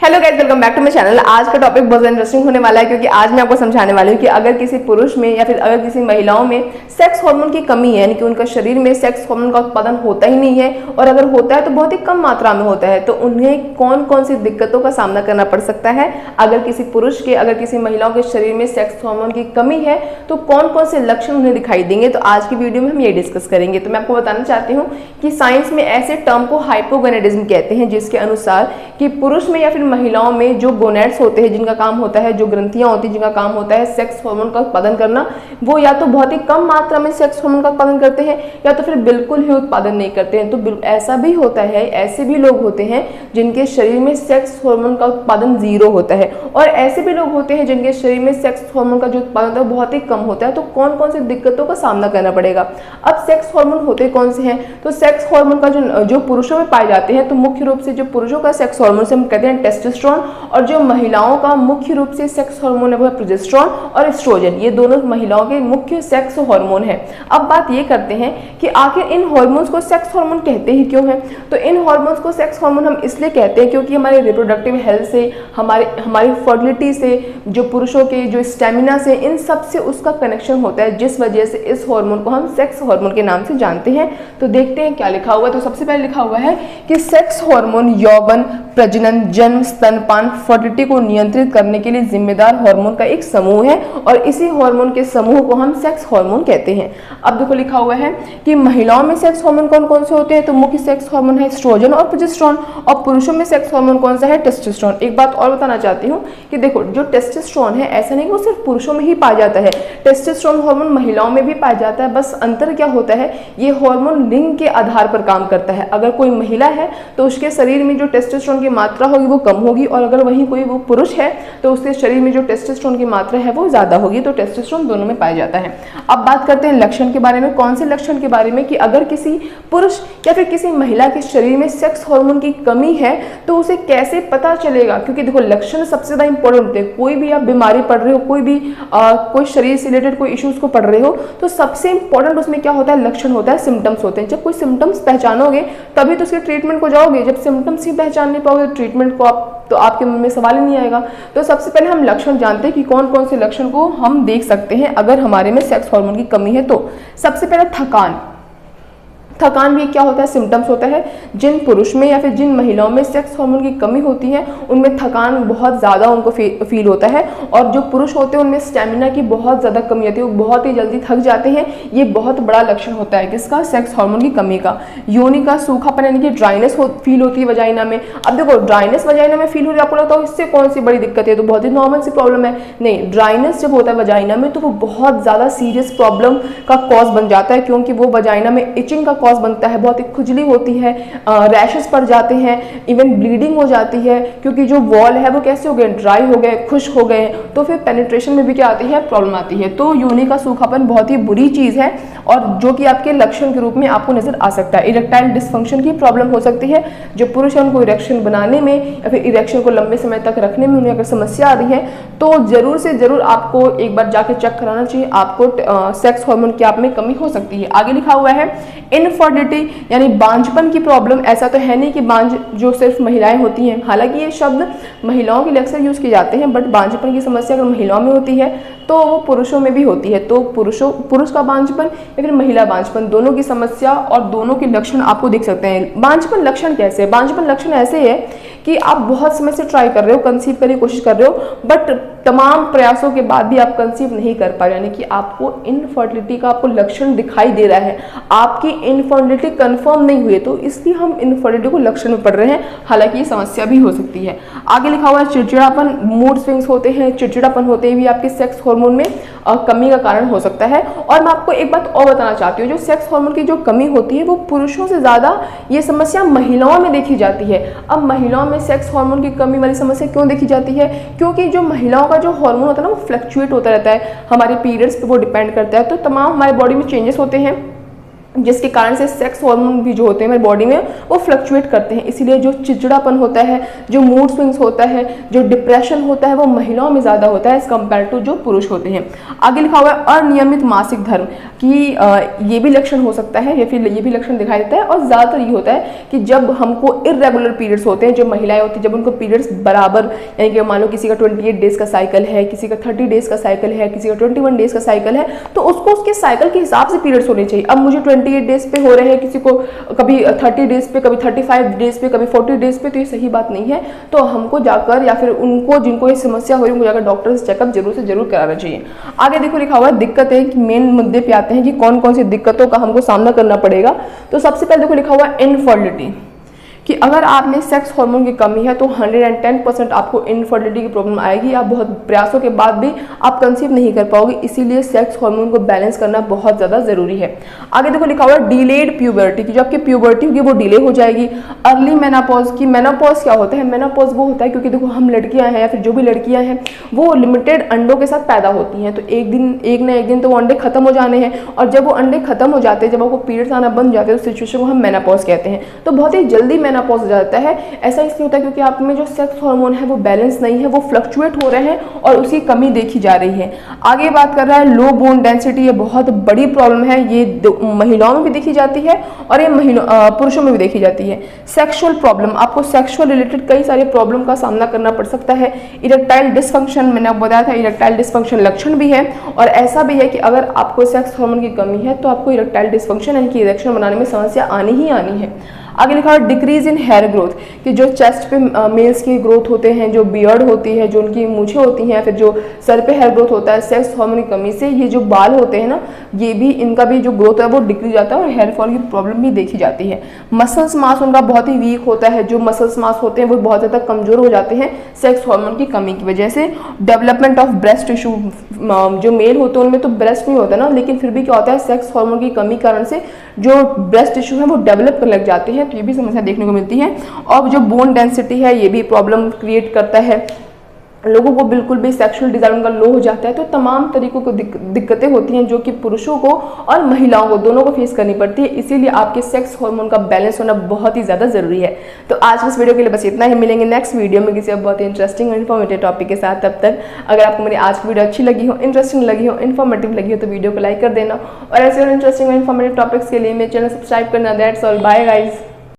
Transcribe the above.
Hello guys, welcome back to my channel. आज का topic बहुत इंटरेस्टिंग होने वाला है क्योंकि आज मैं आपको समझाने वाली हूँ कि अगर किसी पुरुष में या फिर अगर किसी महिलाओं में सेक्स हार्मोन की कमी है, यानी कि उनका शरीर में सेक्स हार्मोन का उत्पादन होता ही नहीं है और अगर होता है तो बहुत ही कम मात्रा में होता है, तो उन्हें कौन कौन सी दिक्कतों का सामना करना पड़ सकता है। अगर किसी पुरुष के अगर किसी महिलाओं के शरीर में सेक्स हार्मोन की कमी है तो कौन कौन से लक्षण उन्हें दिखाई देंगे, तो आज की वीडियो में हम ये डिस्कस करेंगे। तो मैं आपको बताना चाहती हूँ कि साइंस में ऐसे टर्म को हाइपोगोनेडिज्म कहते हैं, जिसके अनुसार कि पुरुष में या फिर महिलाओं में जो गोनेड्स होते हैं, जिनका काम होता है, जो ग्रंथियां होती हैं जिनका काम होता है सेक्स हार्मोन का उत्पादन करना, वो या तो बहुत ही कम मात्रा में सेक्स हार्मोन का उत्पादन करते हैं या तो फिर बिल्कुल ही उत्पादन नहीं करते हैं। तो ऐसा भी होता है, ऐसे भी लोग होते हैं जिनके शरीर में सेक्स हार्मोन का उत्पादन जीरो होता है और ऐसे भी लोग होते हैं जिनके शरीर में सेक्स हार्मोन का जो उत्पादन होता है बहुत ही कम होता है। तो कौन कौन सी दिक्कतों का सामना करना पड़ेगा। अब सेक्स हार्मोन होते कौन से हैं, तो सेक्स हार्मोन का जो पुरुषों में पाए जाते हैं, तो मुख्य रूप से जो पुरुषों का सेक्स हार्मोन से हम कहते हैं टेस्टोस्टेरोन, और जो महिलाओं का मुख्य रूप से सेक्स हार्मोन है वो है प्रोजेस्टेरोन और एस्ट्रोजन। ये दोनों महिलाओं के मुख्य सेक्स हार्मोन है। अब बात ये करते हैं कि आखिर इन हार्मोन्स को सेक्स हार्मोन कहते ही क्यों हैं। तो इन हार्मोन्स को सेक्स हार्मोन हम इसलिए कहते हैं क्योंकि हमारे रिप्रोडक्टिव हेल्थ से, हमारी फर्टिलिटी से, जो पुरुषों के जो स्टेमिना से, इन सब से उसका कनेक्शन होता है, जिस वजह से इस हार्मोन को हम सेक्स हार्मोन के नाम से जानते हैं। तो देखते हैं क्या लिखा हुआ है। तो सबसे पहले लिखा हुआ है कि सेक्स हार्मोन यौवन, प्रजनन, जन्म, स्तनपान, फर्टिलिटी को नियंत्रित करने के लिए जिम्मेदार हार्मोन का एक समूह है और इसी हार्मोन के समूह को हम सेक्स हार्मोन कहते हैं। अब देखो लिखा हुआ है कि महिलाओं में सेक्स हार्मोन कौन कौन से होते हैं, तो मुख्य सेक्स हार्मोन है एस्ट्रोजन और प्रोजेस्टेरोन, और पुरुषों में सेक्स हार्मोन कौन सा है, टेस्टोस्टेरोन। एक बात और बताना चाहती हूँ कि देखो जो टेस्टोस्टेरोन है ऐसा नहीं कि वो सिर्फ पुरुषों में ही पाया जाता है, टेस्टोस्टेरोन हार्मोन महिलाओं में भी पाया जाता है। बस अंतर क्या होता है, ये हार्मोन लिंग के आधार पर काम करता है। अगर कोई महिला है तो उसके शरीर में जो टेस्टोस्टेरोन की मात्रा होगी वो कम होगी, और अगर वहीं कोई वो पुरुष है तो उसके शरीर में जो टेस्टोस्टेरोन की मात्रा है वो ज्यादा होगी। तो टेस्टोस्टेरोन दोनों में पाया जाता है। अब बात करते हैं लक्षण के बारे में। कौन से लक्षण के बारे में, कि अगर किसी पुरुष या फिर किसी महिला के शरीर में सेक्स हार्मोन की कमी है तो उसे कैसे पता चलेगा, क्योंकि देखो लक्षण सबसे ज्यादा इंपॉर्टेंट होते हैं। कोई भी आप बीमारी पढ़ रहे हो, कोई शरीर से रिलेटेड कोई इश्यूज को पढ़ रहे हो, तो सबसे इंपॉर्टेंट उसमें क्या होता है, लक्षण होता है, सिम्टम्स होते हैं। जब कोई सिम्टम्स पहचानोगे तभी तो उसके ट्रीटमेंट को जाओगे। जब सिम्टम्स ही पहचान नहीं पाओगे तो ट्रीटमेंट को तो आपके मन में सवाल ही नहीं आएगा। तो सबसे पहले हम लक्षण जानते हैं कि कौन कौन से लक्षण को हम देख सकते हैं अगर हमारे में सेक्स हार्मोन की कमी है। तो सबसे पहले थकान भी क्या होता है, सिम्टम्स होता है। जिन पुरुष में या फिर जिन महिलाओं में सेक्स हार्मोन की कमी होती है उनमें थकान बहुत ज़्यादा उनको फील होता है, और जो पुरुष होते हैं उनमें स्टेमिना की बहुत ज़्यादा कमी होती है, वो बहुत ही जल्दी थक जाते हैं। ये बहुत बड़ा लक्षण होता है किसका, सेक्स हार्मोन की कमी का। योनि का सूखापन यानी कि ड्राइनेस फील होती है वजाइना में। अब देखो ड्राइनेस वजाइना में फील हो रही है, आपको लगता है इससे कौन सी बड़ी दिक्कत है, तो बहुत ही नॉर्मल सी प्रॉब्लम है। नहीं, ड्राइनेस जब होता है वजाइना में तो वो बहुत ज़्यादा सीरियस प्रॉब्लम का कॉज बन जाता है, क्योंकि वो वजाइना में इचिंग का कॉज बनता है, बहुत खुजली होती है, रैशेस पड़ जाते हैं, इवन ब्लीडिंग हो जाती है, क्योंकि जो वॉल है वो कैसे हो गए, ड्राई हो गए, खुश्क हो गए। तो फिर पेनिट्रेशन में भी क्या आती है, प्रॉब्लम आती है। तो योनि का सूखापन बहुत ही बुरी चीज़ है और जो कि आपके लक्षण के रूप में आपको नजर आ सकता है। इरेक्टाइल डिसफंक्शन की प्रॉब्लम हो सकती है। जो पुरुष है उनको इरेक्शन बनाने में या फिर इरेक्शन को लंबे समय तक रखने में उन्हें अगर समस्या आ रही है तो जरूर से जरूर आपको एक बार जाके चेक कराना चाहिए। आपको सेक्स हार्मोन की आप में कमी हो सकती है। आगे लिखा हुआ है इनफर्टिलिटी यानी बांझपन की प्रॉब्लम। ऐसा तो है नहीं कि बांझ जो सिर्फ महिलाएं होती हैं, हालांकि ये शब्द महिलाओं के लिए अक्सर यूज किए जाते हैं, बट बांझपन की समस्या अगर महिलाओं में होती है तो वो पुरुषों में भी होती है। तो पुरुष का बांझपन या फिर महिला बांझपन, दोनों की समस्या और दोनों के लक्षण आपको दिख सकते हैं। बांझपन लक्षण कैसे है, बांझपन लक्षण ऐसे है कि आप बहुत समय से ट्राई कर रहे हो, कंसीव करने की कोशिश कर रहे हो, बट तमाम प्रयासों के बाद भी आप कंसीव नहीं कर पा रहे, यानी कि आपको इनफर्टिलिटी का आपको लक्षण दिखाई दे रहा है, आपकी इनफर्टिलिटी कंफर्म नहीं हुई है, तो इसलिए हम इनफर्टिलिटी को लक्षण में पढ़ रहे हैं। हालांकि ये समस्या भी हो सकती है। आगे लिखा हुआ है चिड़चिड़ापन, मूड स्विंग्स होते हैं, चिड़चिड़ापन होते ही भी आपके सेक्स हार्मोन में कमी का कारण हो सकता है। और मैं आपको एक बात और बताना चाहती हूँ, जो सेक्स हार्मोन की जो कमी होती है वो पुरुषों से ज़्यादा ये समस्या महिलाओं में देखी जाती है। अब महिलाओं में सेक्स हार्मोन की कमी वाली समस्या क्यों देखी जाती है, क्योंकि जो महिलाओं का जो हार्मोन होता है ना वो फ्लक्चुएट होता रहता है, हमारे पीरियड्स पे वो डिपेंड करता है। तो तमाम हमारे बॉडी में चेंजेस होते हैं, जिसके कारण से सेक्स हार्मोन भी जो होते हैं हमारी बॉडी में वो फ्लक्चुएट करते हैं। इसीलिए जो चिड़चिड़ापन होता है, जो मूड स्विंग्स होता है, जो डिप्रेशन होता है, वो महिलाओं में ज़्यादा होता है एज कम्पेयर टू जो पुरुष होते हैं। आगे लिखा हुआ है अनियमित मासिक धर्म कि ये भी लक्षण हो सकता है या फिर ये भी लक्षण दिखाई देता है। और ज़्यादातर ये होता है कि जब हमको इरेगुलर पीरियड्स होते हैं, जो महिलाएं होती हैं जब उनको पीरियड्स बराबर, यानी कि मान लो किसी का 28 डेज का साइकिल है, किसी का 30 डेज का साइकिल है, किसी का 21 डेज का साइकिल है, तो उसको उसके साइकिल के हिसाब से पीरियड्स होने चाहिए। अब मुझे 28 डेज पे हो रहे हैं, किसी को कभी 30 डेज पे, कभी 35 डेज पे, कभी 40 डेज पे, तो ये सही बात नहीं है। तो हमको जाकर या फिर उनको जिनको ये समस्या हो रही है उनको जाकर डॉक्टर से चेकअप जरूर से जरूर कराना चाहिए। आगे देखो लिखा हुआ है दिक्कतें, कि मेन मुद्दे पे आते हैं कि कौन कौन सी दिक्कतों का हमको सामना करना पड़ेगा। तो सबसे पहले देखो लिखा हुआ है इनफर्टिलिटी, कि अगर आप में सेक्स हार्मोन की कमी है तो 110% आपको इनफर्टिलिटी की प्रॉब्लम आएगी। आप बहुत प्रयासों के बाद भी आप कंसीव नहीं कर पाओगे, इसीलिए सेक्स हार्मोन को बैलेंस करना बहुत ज़्यादा ज़रूरी है। आगे देखो लिखा हुआ है डिलेड प्यूबर्टी, की जो आपकी प्यूबर्टी होगी वो डिले हो जाएगी। अर्ली मेनोपॉज, की मेनोपॉज क्या होता है? मेनोपॉज वो होता है क्योंकि देखो हम लड़कियां हैं या फिर जो भी लड़कियां हैं वो लिमिटेड अंडों के साथ पैदा होती हैं, तो एक ना एक दिन तो वो अंडे खत्म हो जाने हैं, और जब वो अंडे खत्म हो जाते हैं, जब आपको पीरियड्स आना बंद जाते हैं, तो सिचुएशन को हम मेनोपॉज कहते हैं। तो बहुत ही जल्दी मेनोपॉज हो जाता है। ऐसा इसलिए होता है क्योंकि आप में जो सेक्स हार्मोन है वो बैलेंस नहीं है, वो फ्लक्चुएट हो रहे हैं और उसकी कमी देखी जा रही है। आगे बात कर रहा है लो बोन डेंसिटी, ये बहुत बड़ी प्रॉब्लम है, ये महिलाओं में भी देखी जाती है और ये पुरुषों में भी देखी जाती है। सेक्सुअल प्रॉब्लम, आपको सेक्सुअल रिलेटेड कई सारे प्रॉब्लम का सामना करना पड़ सकता है। इरेक्टाइल डिसफंक्शन, मैंने आपको बताया था इरेक्टाइल डिसफंक्शन लक्षण भी है, और ऐसा भी है कि अगर आपको सेक्स हार्मोन की कमी है तो आपको इरेक्टाइल डिसफंक्शन यानी कि इरेक्शन बनाने में समस्या आनी ही आनी है। आगे लिखा है डिक्रीज इन हेयर ग्रोथ, कि जो चेस्ट पे मेल्स की ग्रोथ होते हैं, जो बियर्ड होती है, जो उनकी मूछें होती हैं, फिर जो सर पे हेयर ग्रोथ होता है, सेक्स हार्मोन की कमी से ये जो बाल होते हैं ना, ये भी इनका भी जो ग्रोथ है वो डिक्रीज जाता है और हेयर फॉल की प्रॉब्लम भी देखी जाती है। मसल्स मास उनका बहुत ही वीक होता है, जो मसल्स मास होते हैं वो बहुत ज़्यादा कमजोर हो जाते हैं सेक्स हार्मोन की कमी की वजह से। डेवलपमेंट ऑफ ब्रेस्ट टिश्यू, जो मेल होते हैं उनमें तो ब्रेस्ट नहीं होता ना, लेकिन फिर भी क्या होता है सेक्स हार्मोन की कमी कारण से जो ब्रेस्ट टिश्यू है वो डेवलप करने लग जाते हैं, तो ये भी समस्या देखने को मिलती है। और जो बोन डेंसिटी है ये भी प्रॉब्लम क्रिएट करता है, लोगों को बिल्कुल भी सेक्सुअल डिजायर उनका लो हो जाता है। तो तमाम तरीकों की दिक्कतें होती हैं जो कि पुरुषों को और महिलाओं को दोनों को फेस करनी पड़ती है, इसीलिए आपके सेक्स हार्मोन का बैलेंस होना बहुत ही ज़्यादा ज़रूरी है। तो आज के इस वीडियो के लिए बस इतना ही, मिलेंगे नेक्स्ट वीडियो में किसी बहुत ही इंटरेस्टिंग और इन्फॉर्मेटिव टॉपिक के साथ। तब तक अगर आपको मेरी आज की वीडियो अच्छी लगी हो, इंटरेस्टिंग लगी हो, इन्फॉर्मेटिव लगी हो तो वीडियो को लाइक कर देना, और ऐसे और इंटरेस्टिंग और इन्फॉर्मेटिव टॉपिक्स के लिए मेरे चैनल सब्सक्राइब करना। That's all, bye guys.